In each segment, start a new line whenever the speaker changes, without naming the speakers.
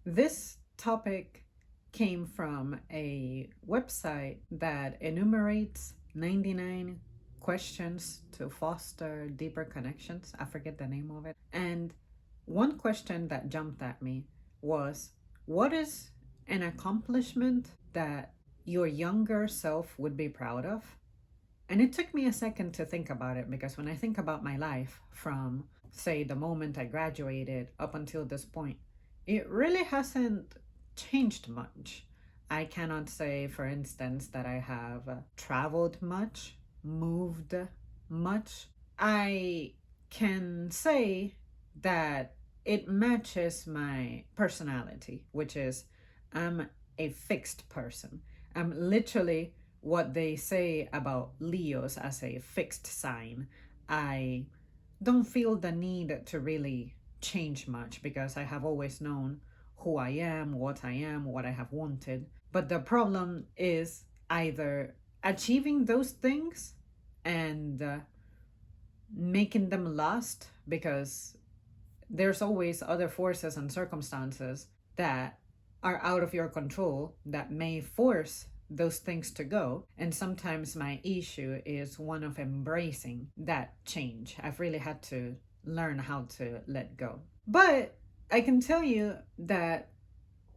This topic came from a website that enumerates 99 questions to foster deeper connections. I forget the name of it. And one question that jumped at me was, what is an accomplishment that your younger self would be proud of? And it took me a second to think about it, because when I think about my life from, say, the moment I graduated up until this point, it really hasn't changed much. I cannot say, for instance, that I have traveled much, moved much. I can say that it matches my personality, which is I'm a fixed person. I'm literally what they say about Leos as a fixed sign. I don't feel the need to really change much because I have always known who I am, what I have wanted. But the problem is either achieving those things and making them last, because there's always other forces and circumstances that are out of your control that may force those things to go. And sometimes my issue is one of embracing that change. I've really had to learn how to let go. But I can tell you that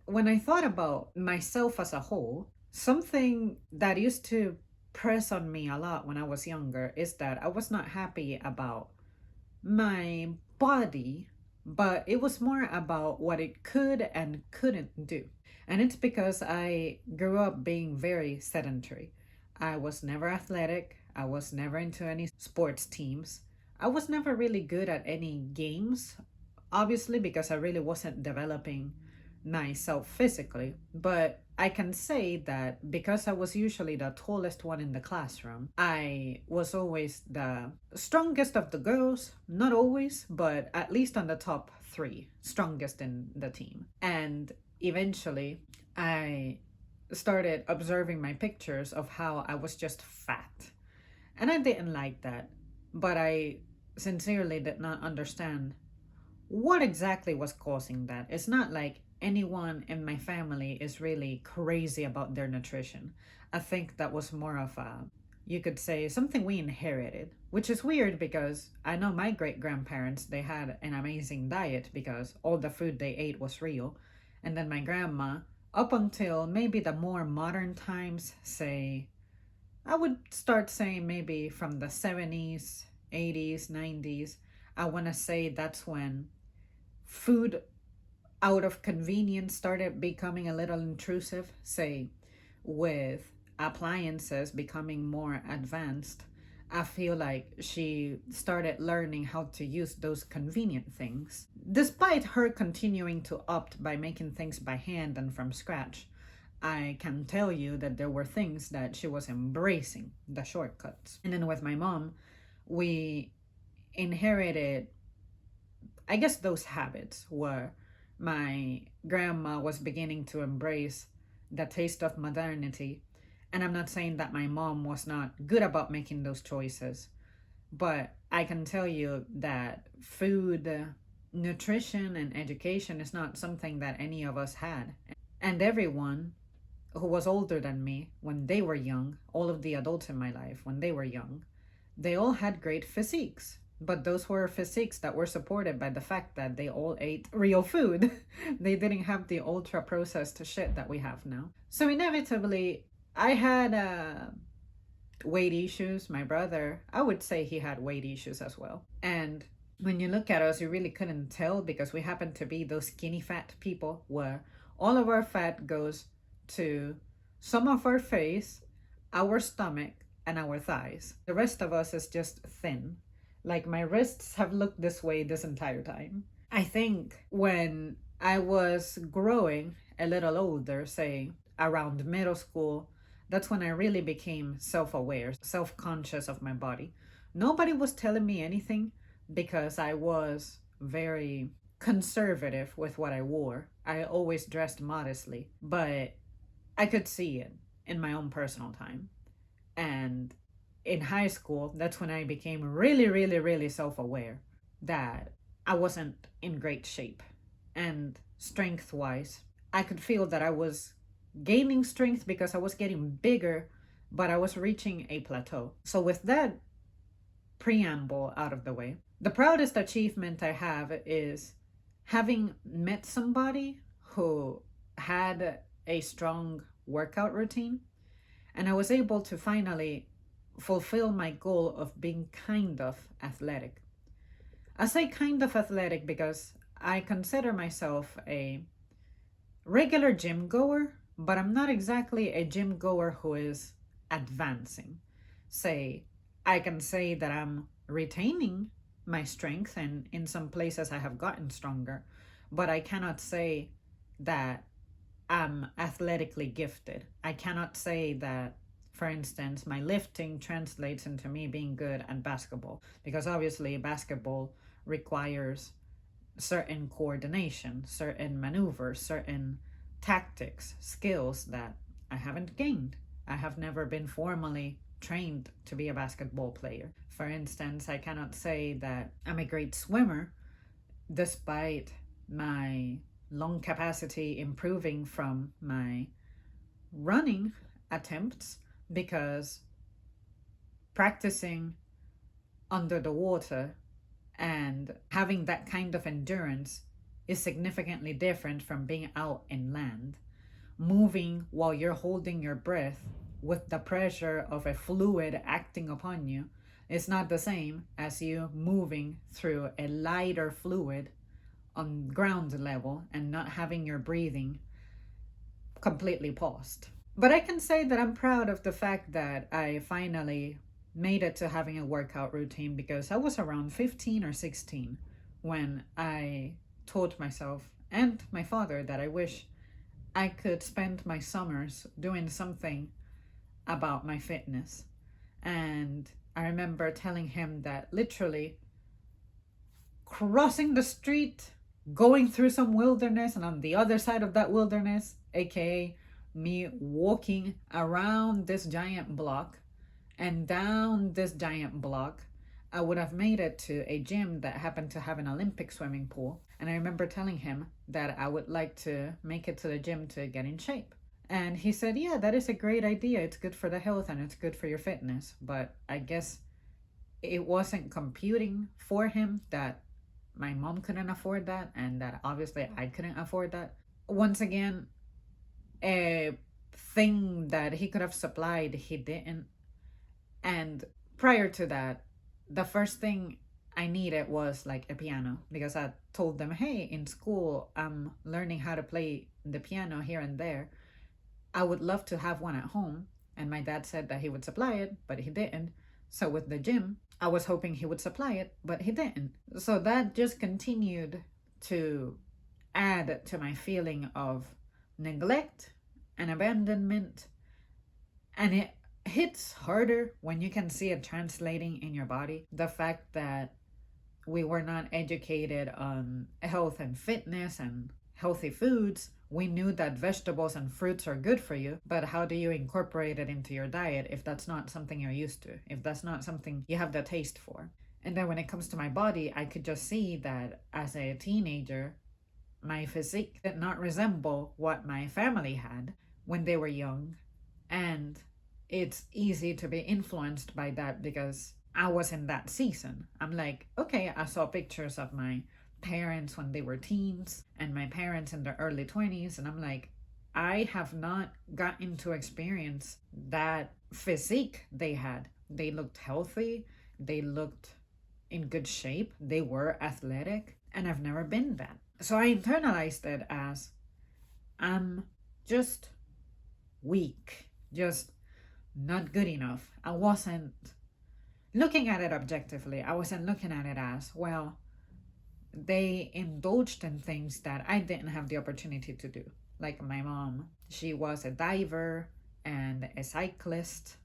when I thought about myself as a whole, something that used to press on me a lot when I was younger is that I was not happy about my body, but it was more about what it could and couldn't do. And it's because I grew up being very sedentary. I was never athletic, I was never into any sports teams. I was never really good at any games, obviously, because I really wasn't developing myself physically. But I can say that because I was usually the tallest one in the classroom, I was always the strongest of the girls. Not always, but at least on the top three, strongest in the team. And eventually, I started observing my pictures of how I was just fat. And I didn't like that. But I sincerely did not understand what exactly was causing that. It's not like anyone in my family is really crazy about their nutrition. I think that was more of a, you could say, something we inherited, which is weird because I know my great grandparents, they had an amazing diet because all the food they ate was real. And then my grandma, up until maybe the more modern times, say, I would start saying maybe from the 70s, 80s, 90s, I want to say that's when food out of convenience started becoming a little intrusive, say, with appliances becoming more advanced. I feel like she started learning how to use those convenient things. Despite her continuing to opt by making things by hand and from scratch, I can tell you that there were things that she was embracing, the shortcuts. And then with my mom, we inherited, I guess, those habits where my grandma was beginning to embrace the taste of modernity. And I'm not saying that my mom was not good about making those choices, but I can tell you that food, nutrition, and education is not something that any of us had. And everyone who was older than me when they were young, all of the adults in my life when they were young, they all had great physiques. But those were physiques that were supported by the fact that they all ate real food. They didn't have the ultra processed shit that we have now. So inevitably, I had weight issues. My brother, I would say he had weight issues as well. And when you look at us, you really couldn't tell because we happen to be those skinny fat people where all of our fat goes to some of our face, our stomach, and our thighs. The rest of us is just thin. Like my wrists have looked this way this entire time. I think when I was growing a little older, say around middle school, that's when I really became self aware, self conscious of my body. Nobody was telling me anything because I was very conservative with what I wore. I always dressed modestly, but I could see it in my own personal time. And in high school, that's when I became really, really, really self aware that I wasn't in great shape. And strength wise. I could feel that I was gaining strength because I was getting bigger, but I was reaching a plateau. So, with that preamble out of the way, the proudest achievement I have is having met somebody who had a strong workout routine, and I was able to finally fulfill my goal of being kind of athletic. I say kind of athletic because I consider myself a regular gym goer, but I'm not exactly a gym goer who is advancing. Say, I can say that I'm retaining my strength, and in some places I have gotten stronger, but I cannot say that I'm athletically gifted. I cannot say that, for instance, my lifting translates into me being good at basketball, because obviously basketball requires certain coordination, certain maneuvers, certain tactics, skills that I haven't gained. I have never been formally trained to be a basketball player. For instance, I cannot say that I'm a great swimmer despite my lung capacity improving from my running attempts, because practicing under the water and having that kind of endurance is significantly different from being out in land. Moving while you're holding your breath with the pressure of a fluid acting upon you is not the same as you moving through a lighter fluid on ground level and not having your breathing completely paused. But I can say that I'm proud of the fact that I finally made it to having a workout routine, because I was around 15 or 16 when I told myself and my father that I wish I could spend my summers doing something about my fitness. And I remember telling him that literally crossing the street, going through some wilderness, and on the other side of that wilderness, aka me walking around this giant block and down this giant block, I would have made it to a gym that happened to have an Olympic swimming pool. And I remember telling him that I would like to make it to the gym to get in shape. And he said, yeah, that is a great idea. It's good for the health and it's good for your fitness. But I guess it wasn't computing for him that my mom couldn't afford that and that obviously I couldn't afford that. Once again, a thing that he could have supplied, he didn't. And prior to that, the first thing I needed was like a piano, because I told them, hey, in school, I'm learning how to play the piano here and there. I would love to have one at home. And my dad said that he would supply it, but he didn't. So with the gym, I was hoping he would supply it, but he didn't. So that just continued to add to my feeling of neglect and abandonment. And it hits harder when you can see it translating in your body. The fact that we were not educated on health and fitness and healthy foods. We knew that vegetables and fruits are good for you, but how do you incorporate it into your diet if that's not something you're used to, if that's not something you have the taste for? And then when it comes to my body, I could just see that as a teenager, my physique did not resemble what my family had when they were young. And it's easy to be influenced by that because I was in that season. I'm like, okay, I saw pictures of my parents when they were teens and my parents in their early 20s, and I'm like, I have not gotten to experience that physique they had. They looked healthy, they looked in good shape, they were athletic, and I've never been that. So I internalized it as I'm just weak, just not good enough. I wasn't looking at it objectively. I wasn't looking at it as, well, they indulged in things that I didn't have the opportunity to do. Like my mom, she was a diver and a cyclist.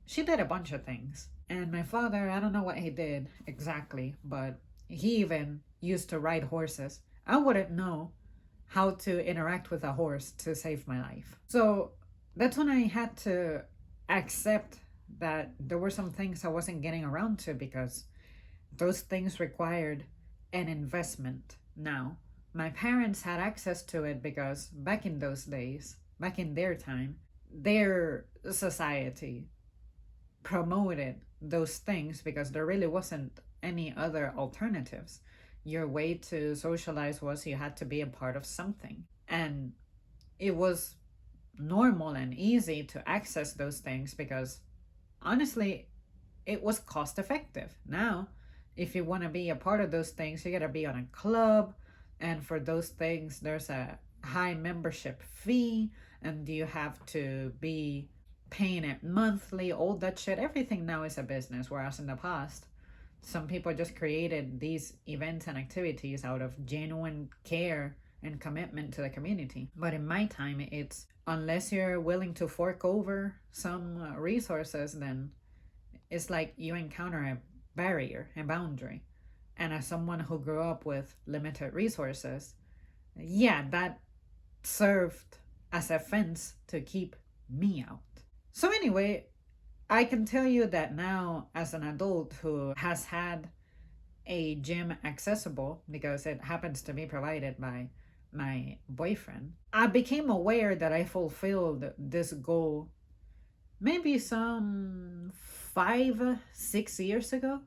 She did a bunch of things. And my father, I don't know what he did exactly, but he even used to ride horses. I wouldn't know how to interact with a horse to save my life. So that's when I had to accept that there were some things I wasn't getting around to because those things required an investment. Now, My parents had access to it because back in those days, back in their time, their society promoted those things because there really wasn't any other alternatives. Your way to socialize was you had to be a part of something. And it was normal and easy to access those things because honestly, it was cost effective. Now, if you want to be a part of those things, you got to be on a club. And for those things, there's a high membership fee, and you have to be paying it monthly, all that shit. Everything now is a business, whereas in the past, some people just created these events and activities out of genuine care and commitment to the community. But in my time, it's unless you're willing to fork over some resources, then it's like you encounter a barrier, a boundary. And as someone who grew up with limited resources, yeah, that served as a fence to keep me out. So, anyway, I can tell you that now, as an adult who has had a gym accessible because it happens to be provided by my boyfriend, I became aware that I fulfilled this goal maybe some 5, 6 years ago.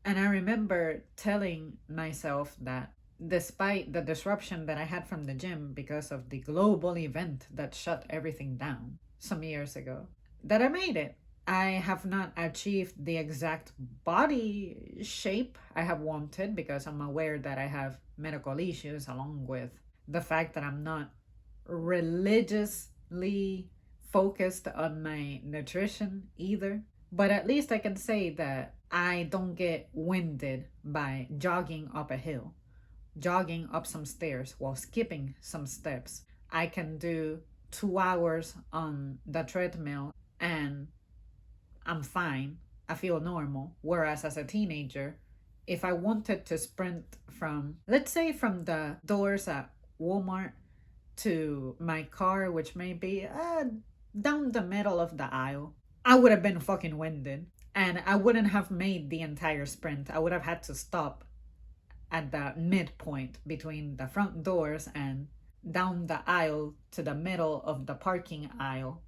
And I remember telling myself that despite the disruption that I had from the gym because of the global event that shut everything down some years ago, that I made it. I have not achieved the exact body shape I have wanted because I'm aware that I have medical issues, along with the fact that I'm not religiously focused on my nutrition either. But at least I can say that I don't get winded by jogging up a hill, jogging up some stairs while skipping some steps. I can do 2 hours on the treadmill and I'm fine. I feel normal. Whereas as a teenager, if I wanted to sprint from, let's say, from the doors at Walmart to my car, which may be down the middle of the aisle, I would have been fucking winded. And I wouldn't have made the entire sprint. I would have had to stop at the midpoint between the front doors and down the aisle to the middle of the parking aisle.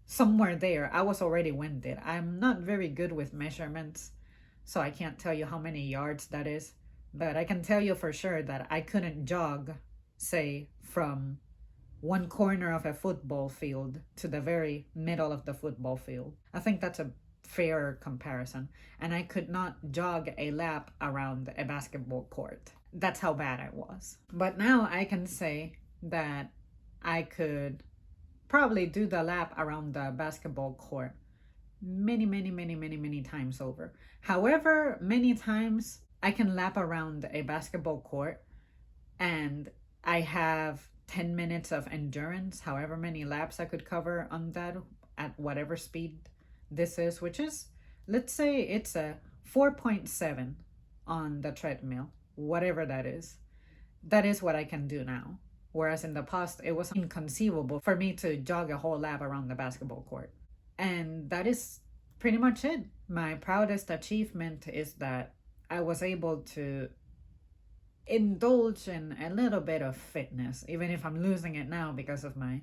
Somewhere there, I was already winded. I'm not very good with measurements, so I can't tell you how many yards that is. But I can tell you for sure that I couldn't jog, say, from one corner of a football field to the very middle of the football field. I think that's a fair comparison. And I could not jog a lap around a basketball court. That's how bad I was. But now I can say that I could probably do the lap around the basketball court many times over. However many times I can lap around a basketball court and I have 10 minutes of endurance, however many laps I could cover on that at whatever speed this is, which is, let's say it's a 4.7 on the treadmill, whatever that is. That is what I can do now. Whereas in the past, it was inconceivable for me to jog a whole lap around the basketball court. And that is pretty much it. My proudest achievement is that I was able to indulge in a little bit of fitness, even if I'm losing it now because of my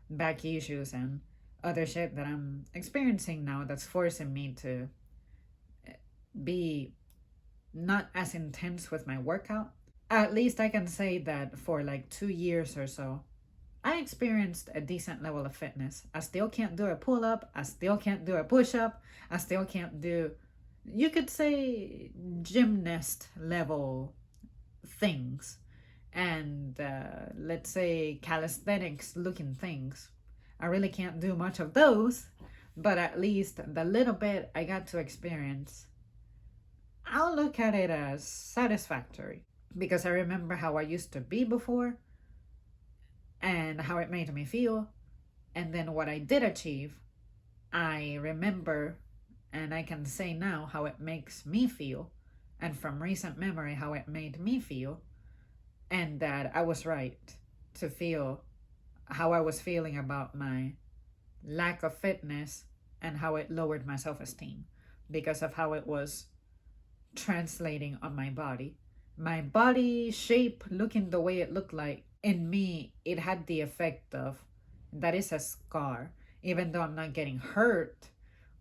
back issues and other shit that I'm experiencing now that's forcing me to be not as intense with my workout. At least I can say that for like 2 years or so, I experienced a decent level of fitness. I still can't do a pull up. I still can't do a push up. I still can't do, you could say, gymnast level things. And let's say calisthenics looking things. I really can't do much of those. But at least the little bit I got to experience, I'll look at it as satisfactory. Because I remember how I used to be before and how it made me feel. And then what I did achieve, I remember and I can say now how it makes me feel. And from recent memory, how it made me feel. And that I was right to feel how I was feeling about my lack of fitness and how it lowered my self-esteem because of how it was translating on my body. my body shape looking the way it looked like, in me, it had the effect of that is a scar. Even though I'm not getting hurt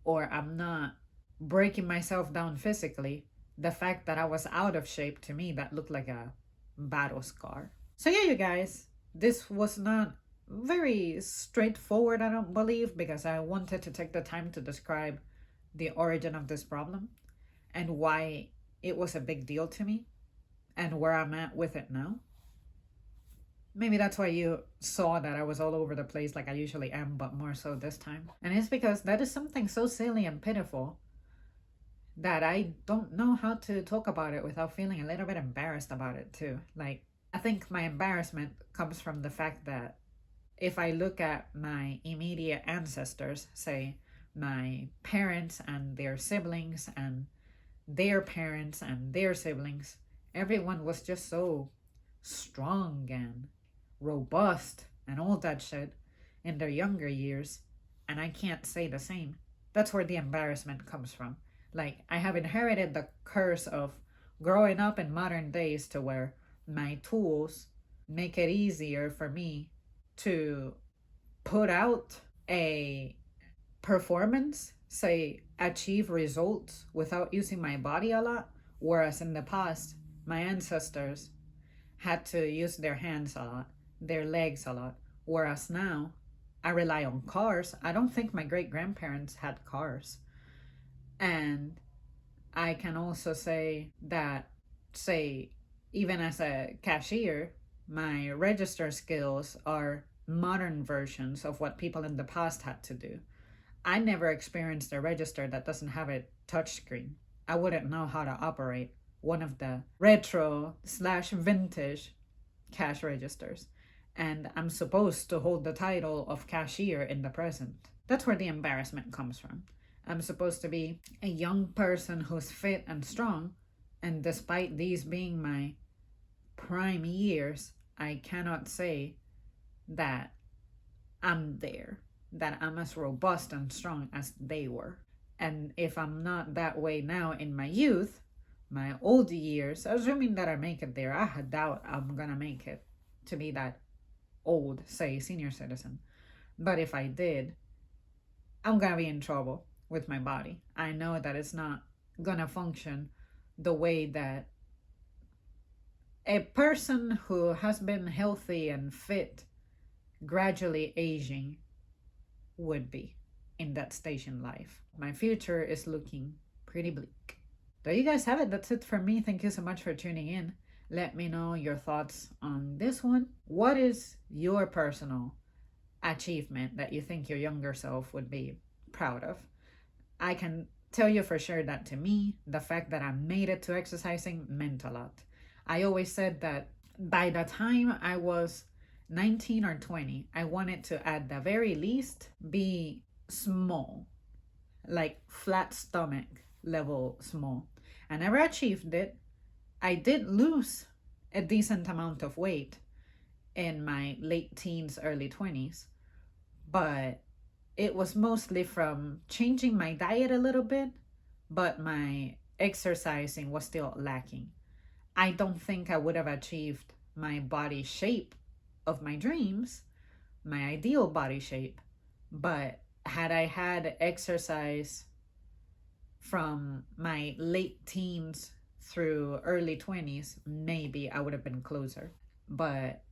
or I'm not breaking myself down physically, the fact that I was out of shape, to me, that looked like a battle scar. So, yeah, you guys, this was not very straightforward, I don't believe, because I wanted to take the time to describe the origin of this problem and why it was a big deal to me and where I'm at with it now. Maybe that's why you saw that I was all over the place like I usually am, but more so this time. And it's because that is something so silly and pitiful that I don't know how to talk about it without feeling a little bit embarrassed about it too. Like, I think my embarrassment comes from the fact that if I look at my immediate ancestors, say my parents and their siblings and their parents and their siblings, everyone was just so strong and robust and all that shit in their younger years, and I can't say the same. That's where the embarrassment comes from. Like, I have inherited the curse of growing up in modern days to where my tools make it easier for me to put out a performance, say, achieve results without using my body a lot. Whereas in the past, my ancestors had to use their hands a lot, their legs a lot. Whereas now, I rely on cars. I don't think my great grandparents had cars. And I can also say that, say, even as a cashier, my register skills are modern versions of what people in the past had to do. I never experienced a register that doesn't have a touchscreen. I wouldn't know how to operate one of the retro slash vintage cash registers. And I'm supposed to hold the title of cashier in the present. That's where the embarrassment comes from. I'm supposed to be a young person who's fit and strong, and despite these being my prime years, I cannot say that I'm there, that I'm as robust and strong as they were. And if I'm not that way now in my youth, my old years, assuming that I make it there, I doubt I'm gonna make it to be that old, say, senior citizen. But if I did, I'm gonna be in trouble with my body. I know that it's not gonna function the way that a person who has been healthy and fit, gradually aging, would be in that stage in life. My future is looking pretty bleak. There you guys have it. That's it for me. Thank you so much for tuning in. Let me know your thoughts on this one. What is your personal achievement that you think your younger self would be proud of? I can tell you for sure that to me, the fact that I made it to exercising meant a lot. I always said that by the time I was 19 or 20, I wanted to, at the very least, be small, like flat stomach level small. I never achieved it. I did lose a decent amount of weight in my late teens, early 20s, but it was mostly from changing my diet a little bit, but my exercising was still lacking. I don't think I would have achieved my body shape of my dreams, my ideal body shape, but had I had exercise from my late teens through early 20s, maybe I would have been closer. But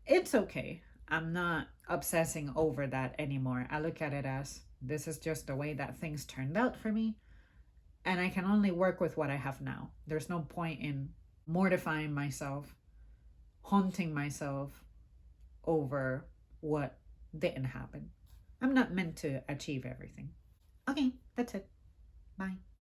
it's okay. I'm not obsessing over that anymore. I look at it as this is just the way that things turned out for me, and I can only work with what I have now. There's no point in mortifying myself, haunting myself over what didn't happen. I'm not meant to achieve everything. Okay, that's it. Bye.